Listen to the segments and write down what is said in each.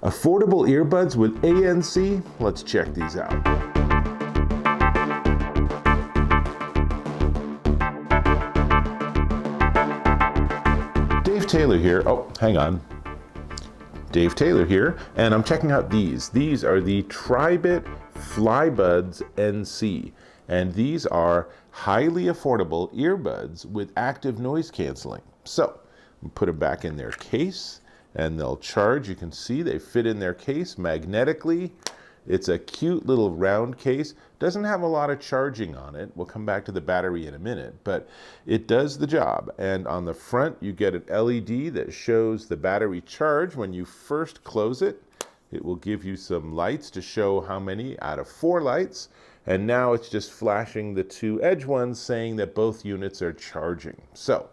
Affordable earbuds with ANC? Let's check these out. Dave Taylor here. Oh, hang on. Dave Taylor here, and I'm checking out these. These are the Tribit Flybuds NC, and these are highly affordable earbuds with active noise canceling. So, put them back in their case, and they'll charge. You can see they fit in their case magnetically. It's a cute little round case. Doesn't have a lot of charging on it. We'll come back to the battery in a minute, but it does the job. And on the front, you get an LED that shows the battery charge. When you first close it, it will give you some lights to show how many out of 4 lights. And now it's just flashing the 2 edge ones saying that both units are charging. So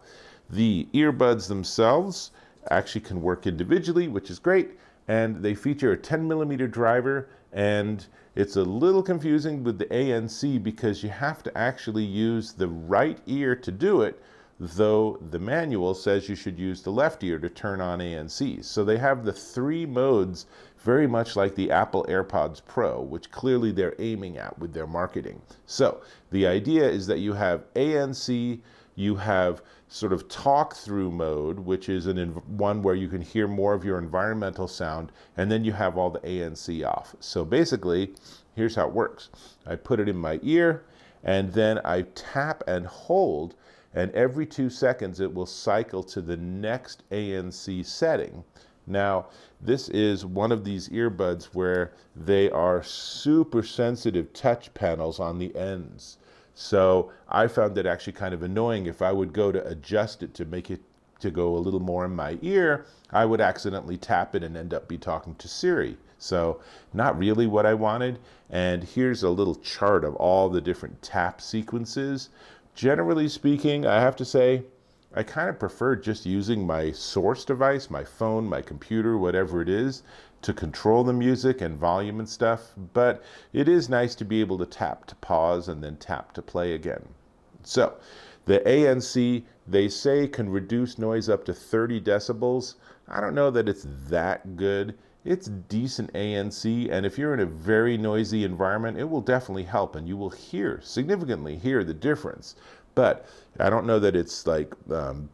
the earbuds themselves actually can work individually, which is great. And they feature a 10mm driver, and it's a little confusing with the ANC because you have to actually use the right ear to do it, though the manual says you should use the left ear to turn on ANC. So they have the 3 modes, very much like the Apple AirPods Pro, which clearly they're aiming at with their marketing. So the idea is that you have ANC, you have sort of talk-through mode, which is one where you can hear more of your environmental sound, and then you have all the ANC off. So basically, here's how it works. I put it in my ear, and then I tap and hold, and every 2 seconds it will cycle to the next ANC setting. Now, this is one of these earbuds where they are super sensitive touch panels on the ends. So I found it actually kind of annoying. If I would go to adjust it to make it to go a little more in my ear, I would accidentally tap it and end up talking to Siri. So not really what I wanted. And here's a little chart of all the different tap sequences. Generally speaking, I have to say, I kind of prefer just using my source device, my phone, my computer, whatever it is, to control the music and volume and stuff, but it is nice to be able to tap to pause and then tap to play again. So the ANC, they say, can reduce noise up to 30 decibels. I don't know that it's that good. It's decent ANC, and if you're in a very noisy environment, it will definitely help, and you will significantly hear the difference. But I don't know that it's like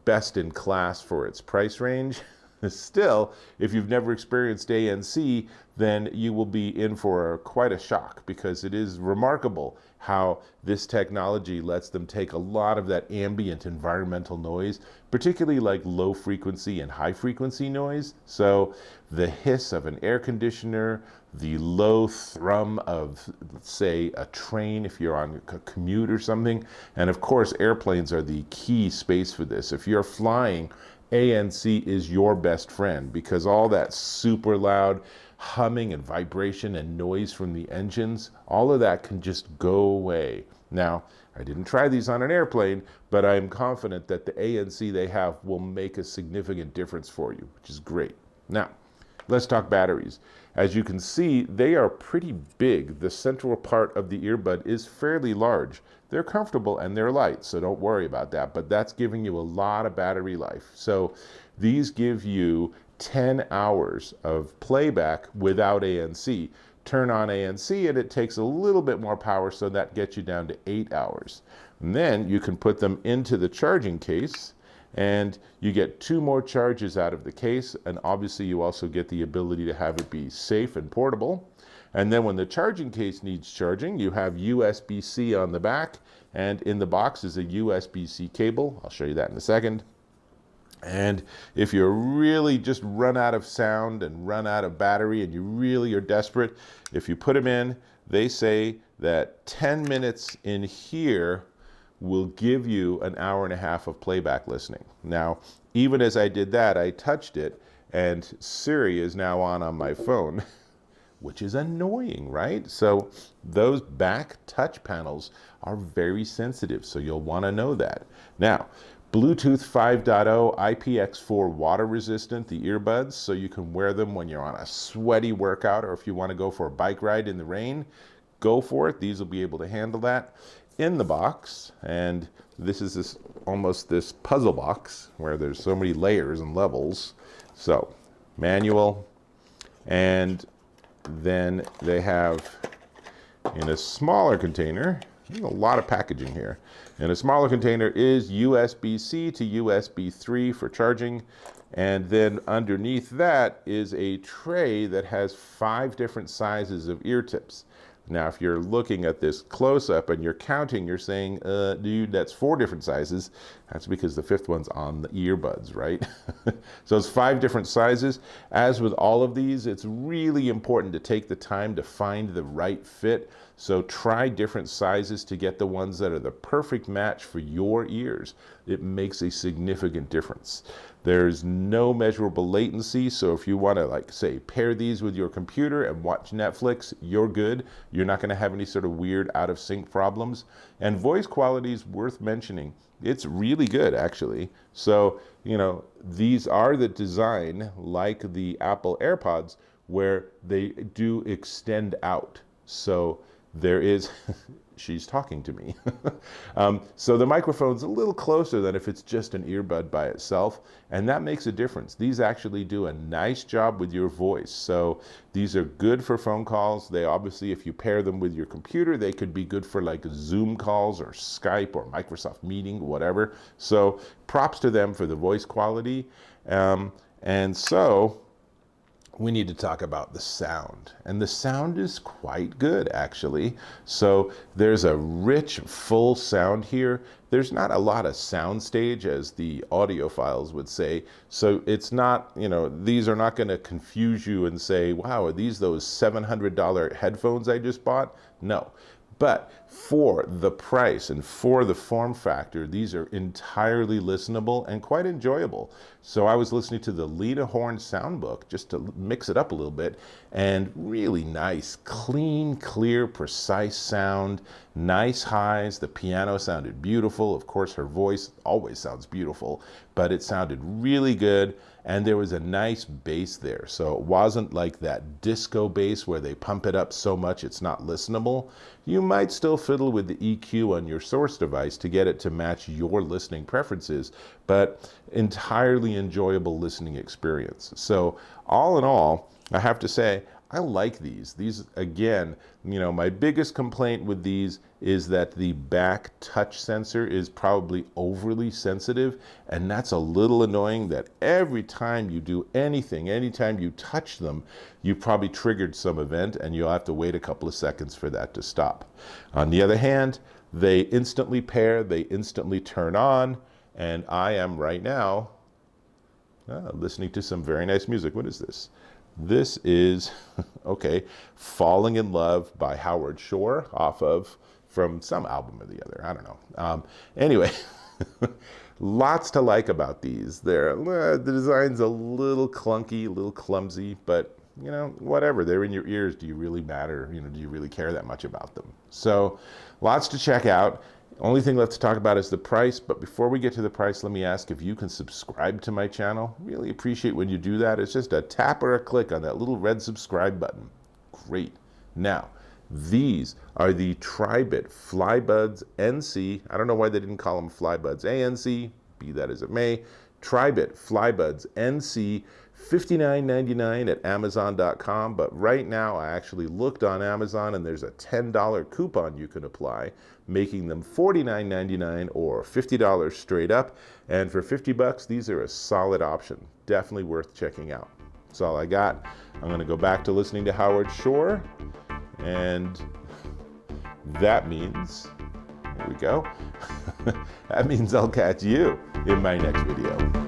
best in class for its price range. Still, if you've never experienced ANC, then you will be in for quite a shock, because it is remarkable how this technology lets them take a lot of that ambient environmental noise, particularly like low frequency and high frequency noise. So the hiss of an air conditioner, the low thrum of, say, a train if you're on a commute or something. And of course, airplanes are the key space for this. If you're flying, ANC is your best friend, because all that super loud humming and vibration and noise from the engines, all of that can just go away. Now, I didn't try these on an airplane, but I'm confident that the ANC they have will make a significant difference for you, which is great. Now, let's talk batteries. As you can see, they are pretty big. The central part of the earbud is fairly large. They're comfortable and they're light, so don't worry about that, but that's giving you a lot of battery life. So these give you 10 hours of playback without ANC. Turn on ANC and it takes a little bit more power, so that gets you down to 8 hours. And then you can put them into the charging case, and you get 2 more charges out of the case, and obviously you also get the ability to have it be safe and portable. And then when the charging case needs charging, you have USB-C on the back, and in the box is a USB-C cable. I'll show you that in a second. And if you're really just run out of sound and run out of battery and you really are desperate, if you put them in, they say that 10 minutes in here will give you an hour and a half of playback listening. Now, even as I did that, I touched it, and Siri is now on my phone, which is annoying, right? So those back touch panels are very sensitive, so you'll want to know that. Now, Bluetooth 5.0 IPX4 water resistant, the earbuds, so you can wear them when you're on a sweaty workout, or if you want to go for a bike ride in the rain, go for it. These will be able to handle that. In the box, and this is almost this puzzle box where there's so many layers and levels. So manual, And then they have in a smaller container, there's a lot of packaging here. In a smaller container is USB-C to USB 3 for charging. And then underneath that is a tray that has 5 different sizes of ear tips. Now, if you're looking at this close up and you're counting, you're saying, dude, that's 4 different sizes. That's because the 5th one's on the earbuds, right? So it's 5 different sizes. As with all of these, it's really important to take the time to find the right fit. So try different sizes to get the ones that are the perfect match for your ears. It makes a significant difference. There's no measurable latency, so if you want to, like, say, pair these with your computer and watch Netflix, you're good. You're not going to have any sort of weird out of sync problems. And voice quality is worth mentioning. It's really good, actually. So, you know, these are the design like the Apple AirPods, where they do extend out. So there is, she's talking to me. So the microphone's a little closer than if it's just an earbud by itself, and that makes a difference. These actually do a nice job with your voice. So these are good for phone calls. They obviously, if you pair them with your computer, they could be good for like Zoom calls or Skype or Microsoft Meeting, whatever. So props to them for the voice quality. And so we need to talk about the sound, and the sound is quite good, actually. So there's a rich, full sound here. There's not a lot of soundstage, as the audiophiles would say. So it's not, you know, these are not going to confuse you and say, wow, are these those $700 headphones I just bought? No. But for the price and for the form factor, these are entirely listenable and quite enjoyable. So I was listening to the Lena Horne soundbook just to mix it up a little bit, and really nice, clean, clear, precise sound, nice highs. The piano sounded beautiful. Of course, her voice always sounds beautiful, but it sounded really good. And there was a nice bass there. So it wasn't like that disco bass where they pump it up so much it's not listenable. You might still fiddle with the EQ on your source device to get it to match your listening preferences, but entirely enjoyable listening experience. So all in all, I have to say, I like these. These, again, you know, my biggest complaint with these is that the back touch sensor is probably overly sensitive, and that's a little annoying. That every time you do anything, anytime you touch them, you probably triggered some event, and you'll have to wait a couple of seconds for that to stop. On the other hand, they instantly pair, they instantly turn on, and I am right now listening to some very nice music. What is this? This is, okay, Falling in Love by Howard Shore from some album or the other. I don't know. Anyway, lots to like about these. The design's a little clunky, a little clumsy, but you know, whatever. They're in your ears. Do you really matter? You know, do you really care that much about them? So lots to check out. Only thing left to talk about is the price, but before we get to the price, let me ask if you can subscribe to my channel. Really appreciate when you do that. It's just a tap or a click on that little red subscribe button. Great. Now, these are the Tribit Flybuds NC. I don't know why they didn't call them Flybuds ANC, be that as it may. Tribit Flybuds NC, $59.99 at Amazon.com, but right now I actually looked on Amazon and there's a $10 coupon you can apply, making them $49.99 or $50 straight up. And for $50, these are a solid option. Definitely worth checking out. That's all I got. I'm going to go back to listening to Howard Shore, and that means, here we go, that means I'll catch you in my next video.